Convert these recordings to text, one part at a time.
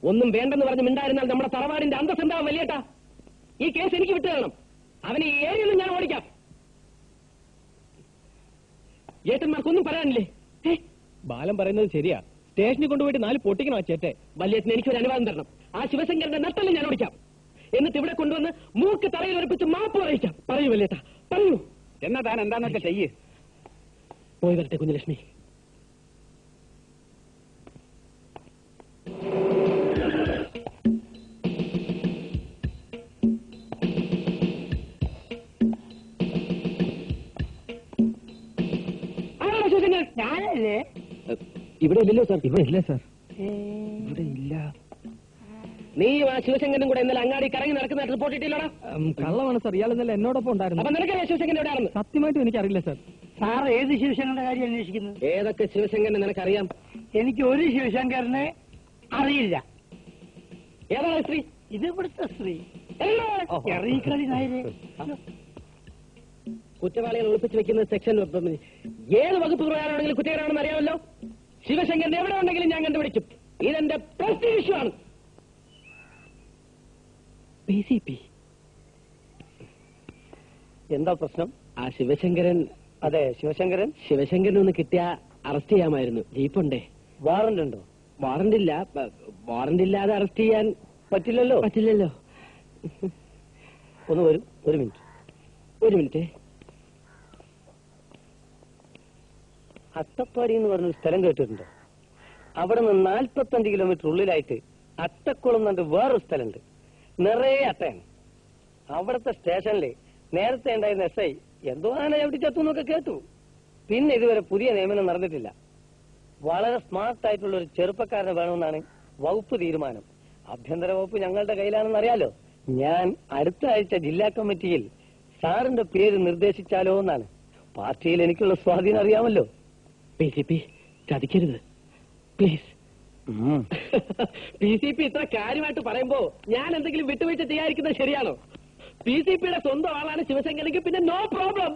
ഒന്നും വേണ്ടെന്ന് പറഞ്ഞ് മിണ്ടായിരുന്നാൽ നമ്മുടെ തറവാടിന്റെ അന്തസ്സെന്താവും വലിയേട്ടാ. ഈ കേസ് എനിക്ക് വിട്ടു തരണം. അവനെ ഈ ഏരിയയിൽ ഞാൻ ഓടിക്കാം. ഏട്ടന്മാർക്കൊന്നും പറയാനില്ലേ? ബാലൻ പറയുന്നത് ശരിയാ. സ്റ്റേഷനിൽ കൊണ്ടുപോയിട്ട് 4 പൊട്ടിക്കണം ആ ചേട്ടെ. വല്യേട്ടന് എനിക്കൊരു അനുവാദം തരണം. ആ ശിവശങ്കരന്റെ നട്ടല് ഞാൻ ഓടിക്കാം. എന്നിട്ട് ഇവിടെ കൊണ്ടുവന്ന് മൂക്ക് തറയിൽ ഉറപ്പിച്ച് മാപ്പ് പറയിക്കാം. പറയൂ വല്യേട്ടാ, പറയൂ. എന്നാ താൻ എന്താന്നൊക്കെ ചെയ്യ്. പോയി വരട്ടെ കുഞ്ഞലക്ഷ്മി. ഞാനല്ലേ? ഇവിടെ ഇല്ലല്ലോ സാർ. ഇവിടെ ഇല്ല സാർ. ഇവിടെ ഇല്ല. നീ ആ ശിവശങ്കരനും കൂടെ ഇന്നലെ അങ്ങാടി കറങ്ങി നടക്കുന്ന റിപ്പോർട്ട് ഇട്ടില്ലോടാ? കള്ളമാണ് സാർ. ഇയാൾ ഇന്നലെ എന്നോടൊപ്പം ഉണ്ടായിരുന്നു. അപ്പൊ നിനക്കറിയാം ശിവശങ്കരൻ എവിടെയാണെന്ന്? സത്യമായിട്ടും എനിക്കറിയില്ല സാർ. സാർ ഏത് ശിവശങ്കരന്റെ കാര്യം അന്വേഷിക്കുന്നത്? ഏതൊക്കെ ശിവശങ്കരനെ നിനക്കറിയാം? എനിക്ക് ഒരു ശിവശങ്കരനെ അറിയില്ല. ഏതാണ് സ്ത്രീ? ഇത് ഇവിടുത്തെ സ്ത്രീ. എറീക്കളി നായരെ. കുറ്റവാളികൾ ഒളിപ്പിച്ച് വെക്കുന്ന സെക്ഷൻ ഏത് വകുപ്പ് പ്രകാരമാണെങ്കിലും കുറ്റകരമാണെന്ന് അറിയാമല്ലോ. ശിവശങ്കരൻ എവിടെ ഉണ്ടെങ്കിലും ഞാൻ കണ്ടുപിടിക്കും. ഇതെന്റെ പ്രസ്റ്റീജ് ഇഷ്യൂ ആണ്. PCP എന്താ പ്രശ്നം? ആ ശിവശങ്കരൻ. അതെ, ശിവശങ്കരൻ. ശിവശങ്കരനൊന്ന് കിട്ടിയ അറസ്റ്റ് ചെയ്യാമായിരുന്നു. ജീപ്പുണ്ടേ? വാറന്റ് ഉണ്ടോ? വാറന്റ് ഇല്ല. വാറന്റ് ഇല്ലാതെ അറസ്റ്റ് ചെയ്യാൻ പറ്റില്ലല്ലോ. പറ്റില്ലല്ലോ. ഒന്ന് വരും. ഒരു മിനിറ്റ്. അട്ടപ്പാടി എന്ന് പറഞ്ഞൊരു സ്ഥലം കേട്ടിട്ടുണ്ടോ? അവിടെ നിന്ന് 45 കിലോമീറ്റർ ഉള്ളിലായിട്ട് അട്ടക്കുളം എന്നു വേറൊരു സ്ഥലമുണ്ട്. നിറയെ അട്ടയാണ്. അവിടുത്തെ സ്റ്റേഷനില് നേരത്തെ ഉണ്ടായിരുന്ന SI എന്തോ ആന എവിടെ ചത്തു എന്നൊക്കെ കേട്ടു. പിന്നെ ഇതുവരെ പുതിയ നിയമനം നടന്നിട്ടില്ല. വളരെ സ്മാർട്ട് ആയിട്ടുള്ള ഒരു ചെറുപ്പക്കാരനെ വേണമെന്നാണ് വകുപ്പ് തീരുമാനം. ആഭ്യന്തര വകുപ്പ് ഞങ്ങളുടെ കയ്യിലാണെന്ന് അറിയാലോ. ഞാൻ അടുത്ത ആഴ്ച ജില്ലാ കമ്മിറ്റിയിൽ സാറിന്റെ പേര് നിർദ്ദേശിച്ചാലോ എന്നാണ്. പാർട്ടിയിൽ എനിക്കുള്ള സ്വാധീനം അറിയാമല്ലോ. PCP ചതിക്കരുത് please. PCP ഇത്ര കാര്യമായിട്ട് പറയുമ്പോ ഞാൻ എന്തെങ്കിലും വിട്ടുവീഴ്ച ചെയ്യാതിരിക്കുന്നത് ശരിയാണോ? PCPയുടെ സ്വന്തം ആളാണ് ശിവശങ്കരനെങ്കിൽ പിന്നെ no problem.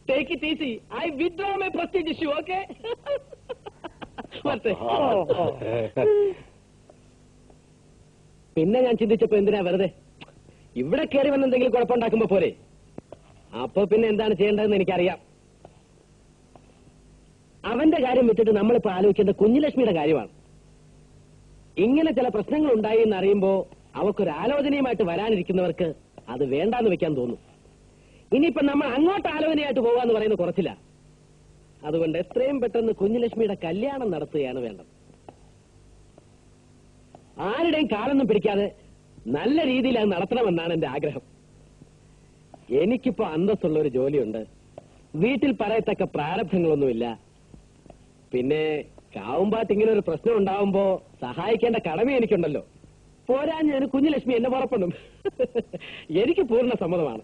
Take it easy. I withdraw my prestige issue. Okay? പിന്നെ ഞാൻ ചിന്തിച്ചപ്പോ എന്തിനാ വെറുതെ ഇവിടെ കയറി വന്ന് എന്തെങ്കിലും കുഴപ്പമുണ്ടാക്കുമ്പോ പോരെ. അപ്പൊ പിന്നെ എന്താണ് ചെയ്യേണ്ടതെന്ന് എനിക്കറിയാം. അവന്റെ കാര്യം വിട്ടിട്ട് നമ്മളിപ്പോ ആലോചിക്കേണ്ട കുഞ്ഞുലക്ഷ്മിയുടെ കാര്യമാണ്. ഇങ്ങനെ ചില പ്രശ്നങ്ങൾ ഉണ്ടായി എന്നറിയുമ്പോ അവക്കൊരു ആലോചനയുമായിട്ട് വരാനിരിക്കുന്നവർക്ക് അത് വേണ്ടാന്ന് വെക്കാൻ തോന്നും. ഇനിയിപ്പോ നമ്മൾ അങ്ങോട്ട് ആലോചനയായിട്ട് പോകാന്ന് പറയുന്നത് കുറച്ചില്ല. അതുകൊണ്ട് എത്രയും പെട്ടെന്ന് കുഞ്ഞുലക്ഷ്മിയുടെ കല്യാണം നടത്തുകയാണ് വേണ്ടത്. ആരുടെയും കാലൊന്നും പിടിക്കാതെ നല്ല രീതിയിൽ അത് നടത്തണമെന്നാണ് എന്റെ ആഗ്രഹം. എനിക്കിപ്പോ അന്തസ്സുള്ള ഒരു ജോലിയുണ്ട്. വീട്ടിൽ പറയത്തക്ക പ്രാരബ്ധങ്ങളൊന്നുമില്ല. പിന്നെ കാവുമ്പാട്ട് ഇങ്ങനെ ഒരു പ്രശ്നം ഉണ്ടാവുമ്പോ സഹായിക്കേണ്ട കടമ എനിക്കുണ്ടല്ലോ. പോരാഞ്ഞ് കുഞ്ഞുലക്ഷ്മി എന്നെ പുറപ്പെടും. എനിക്ക് പൂർണ്ണ സമ്മതമാണ്.